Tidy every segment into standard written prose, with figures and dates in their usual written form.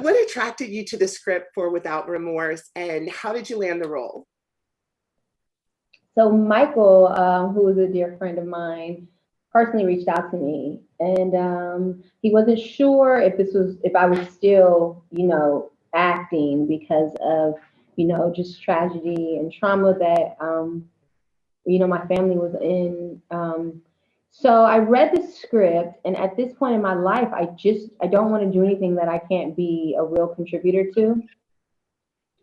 What attracted you to the script for Without Remorse, and how did you land the role? So Michael, who was a dear friend of mine, personally reached out to me, and he wasn't sure if I was still, acting because of, just tragedy and trauma that my family was in. So I read the script, and at this point in my life, I don't want to do anything that I can't be a real contributor to,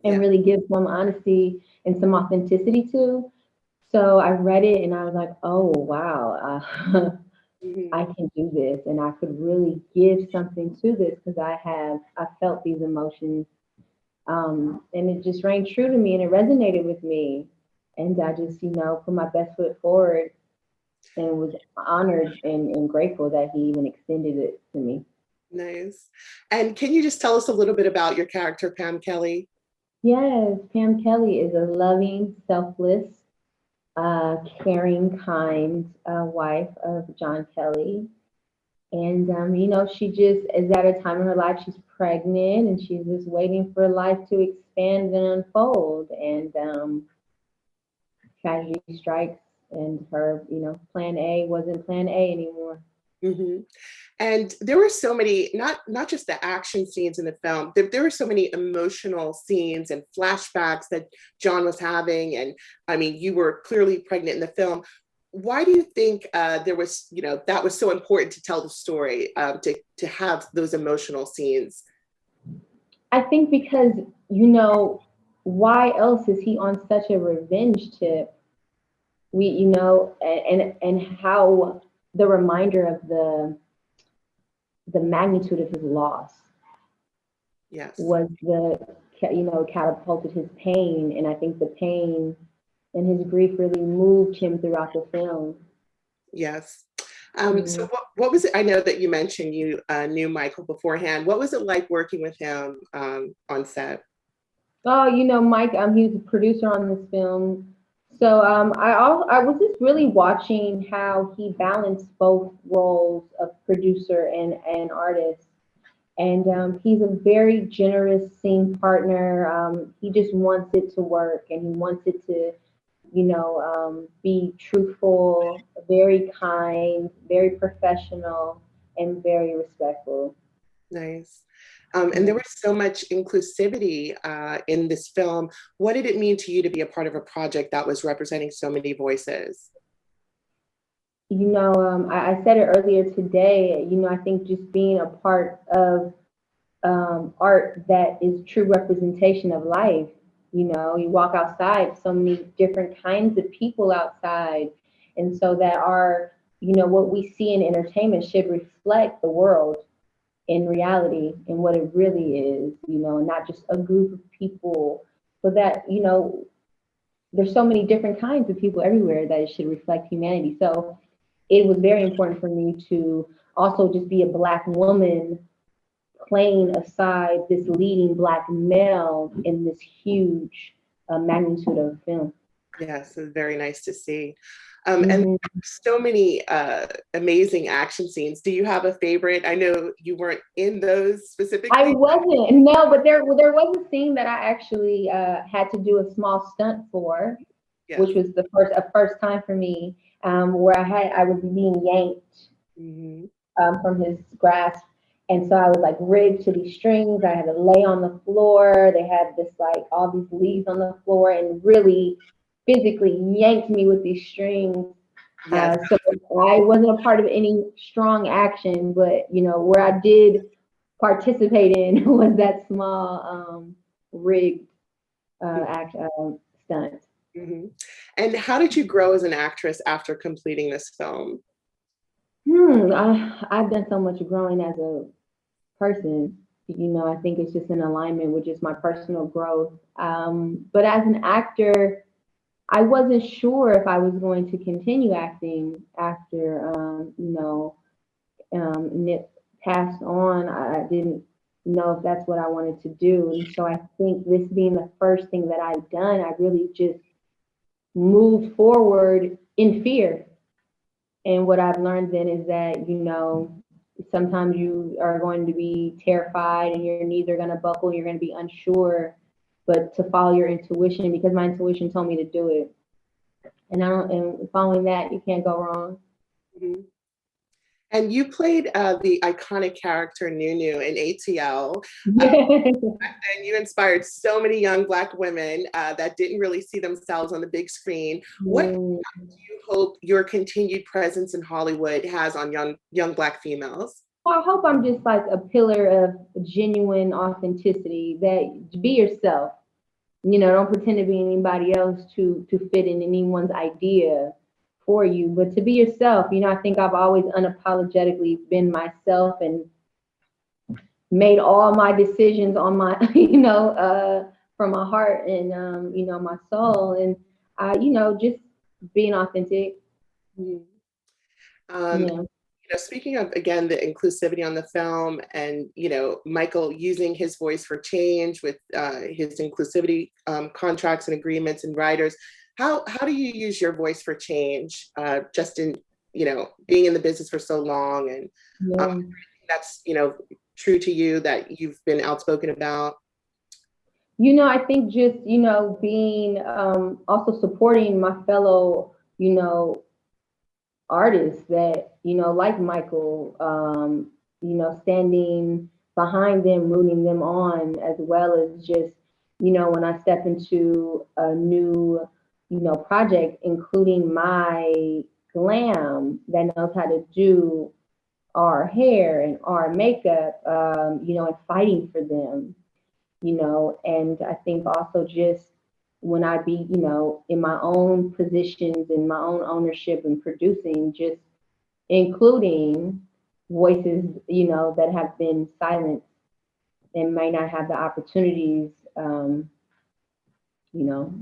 and Yeah. really give some honesty and some authenticity to. So I read it and I was like, oh, wow, I Mhm. can do this. And I could really give something to this because I felt these emotions. And it just rang true to me and it resonated with me. And I just, put my best foot forward and was honored and grateful that he even extended it to me. Nice. And can you just tell us a little bit about your character, Pam Kelly? Yes, Pam Kelly is a loving, selfless, caring, kind wife of John Kelly. And, she just is at a time in her life, she's pregnant and she's just waiting for life to expand and unfold. And tragedy strikes, and her, plan A wasn't plan A anymore. Hmm. And there were so many, not just the action scenes in the film, there were so many emotional scenes and flashbacks that John was having. And I mean, you were clearly pregnant in the film. Why do you think there was, that was so important to tell the story, to have those emotional scenes? I think because, why else is he on such a revenge tip? And how the reminder of the magnitude of his loss Yes. was catapulted his pain. And I think the pain and his grief really moved him throughout the film. Yes. So Mm. what was it? I know that you mentioned you knew Michael beforehand. What was it like working with him on set? Oh, Mike, he was a producer on this film. So I was just really watching how he balanced both roles of producer and artist. And he's a very generous scene partner. He just wants it to work, and he wants it to, be truthful, very kind, very professional, and very respectful. Nice. And there was so much inclusivity in this film. What did it mean to you to be a part of a project that was representing so many voices? I said it earlier today. I think just being a part of art that is true representation of life. You walk outside, so many different kinds of people outside. And so that what we see in entertainment should reflect the world in reality and what it really is, and not just a group of people, but that, there's so many different kinds of people everywhere that it should reflect humanity. So it was very important for me to also just be a Black woman playing aside this leading Black male in this huge magnitude of film. Yes, it's very nice to see. And Hmm. so many amazing action scenes. Do you have a favorite? I know you weren't in those I specifically. wasn't, no, but there was a scene that I actually had to do a small stunt for, Yes. which was a first time for me, where I was being yanked Hmm. from his grasp. And so I was like rigged to these strings. I had to lay on the floor. They had this like all these leaves on the floor and really physically yanked me with these strings. Yes. So I wasn't a part of any strong action, but where I did participate in was that small rigged stunt. Hmm. And how did you grow as an actress after completing this film? I've done so much growing as a person. I think it's just in alignment with just my personal growth. But as an actor, I wasn't sure if I was going to continue acting after, Nick passed on. I didn't know if that's what I wanted to do. And so I think this being the first thing that I've done, I really just moved forward in fear. And what I've learned then is that, sometimes you are going to be terrified and your knees are going to buckle, you're going to be unsure, but to follow your intuition, because my intuition told me to do it. And following that, you can't go wrong. Mhm. And you played the iconic character Nunu in ATL. And you inspired so many young Black women that didn't really see themselves on the big screen. What Mm. do you hope your continued presence in Hollywood has on young Black females? Well, I hope I'm just like a pillar of genuine authenticity, that be yourself. Don't pretend to be anybody else to fit in anyone's idea for you, but to be yourself. I think I've always unapologetically been myself and made all my decisions on my, from my heart and, my soul. And, just being authentic. Mhm. Um, Yeah. Speaking of, again, the inclusivity on the film and, Michael using his voice for change with his inclusivity contracts and agreements and writers, how do you use your voice for change just in, being in the business for so long, and Yeah. that's, true to you that you've been outspoken about? I think just, being also supporting my fellow, artists that, like Michael, standing behind them, rooting them on, as well as just, when I step into a new, project, including my glam that knows how to do our hair and our makeup, and fighting for them, and I think also just when I be, in my own positions, in my own ownership and producing, just including voices, that have been silenced and might not have the opportunities, you know,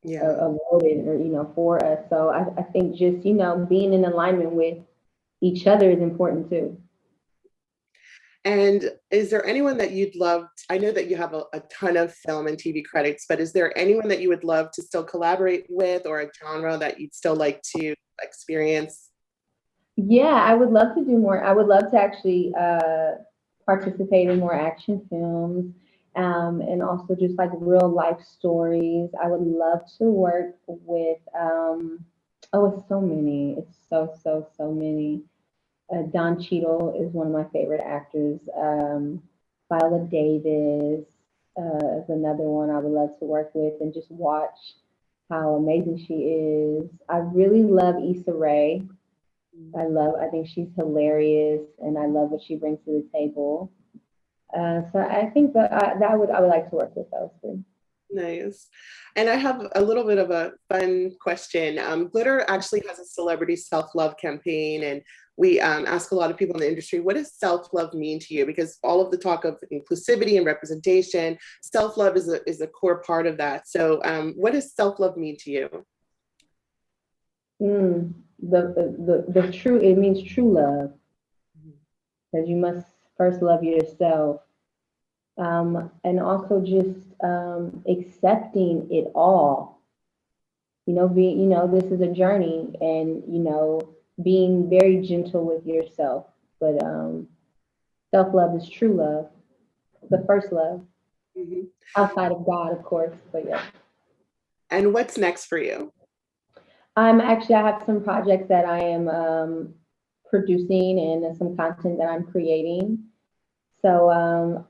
Yeah. awarded, or, for us. So I think just, being in alignment with each other is important too. And is there anyone that you'd love? I know that you have a ton of film and TV credits, but is there anyone that you would love to still collaborate with, or a genre that you'd still like to experience? Yeah, I would love to do more. I would love to actually participate in more action films, and also just like real life stories. I would love to work with, oh, it's so many. It's so many. Don Cheadle is one of my favorite actors. Viola Davis is another one I would love to work with and just watch how amazing she is. I really love Issa Rae. I think she's hilarious, and I love what she brings to the table. So I think I would like to work with those three. Nice. And I have a little bit of a fun question. Glitter actually has a celebrity self-love campaign, and we ask a lot of people in the industry, what does self-love mean to you? Because all of the talk of inclusivity and representation, self-love is a core part of that. So what does self-love mean to you? The true, it means true love, because you must first love yourself, and also just accepting it all. Being, this is a journey, and being very gentle with yourself. But self love is true love, the first love, Mhm. outside of God, of course. But yeah, And what's next for you? I have some projects that I am producing, and some content that I'm creating. So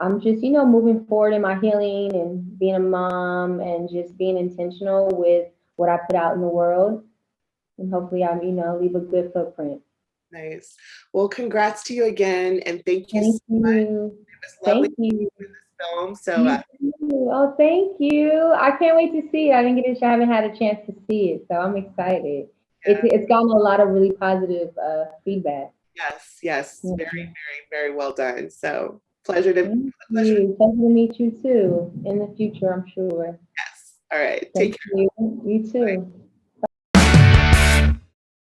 I'm just, moving forward in my healing and being a mom, and just being intentional with what I put out in the world. And hopefully I'm, leave a good footprint. Nice. Well, congrats to you again, and thank you so Thank much. you. It was lovely Thank you. in this film. So You too. Oh, thank you. I can't wait to see it. I haven't had a chance to see it, so I'm excited. It's yeah, it's gotten a lot of really positive feedback. yes, yes, Yeah. very, very, very well done. So pleasure to Thank pleasure. you. Pleasure to meet you too in the future, I'm sure. Yes. All right. Take Thank care. you. You too.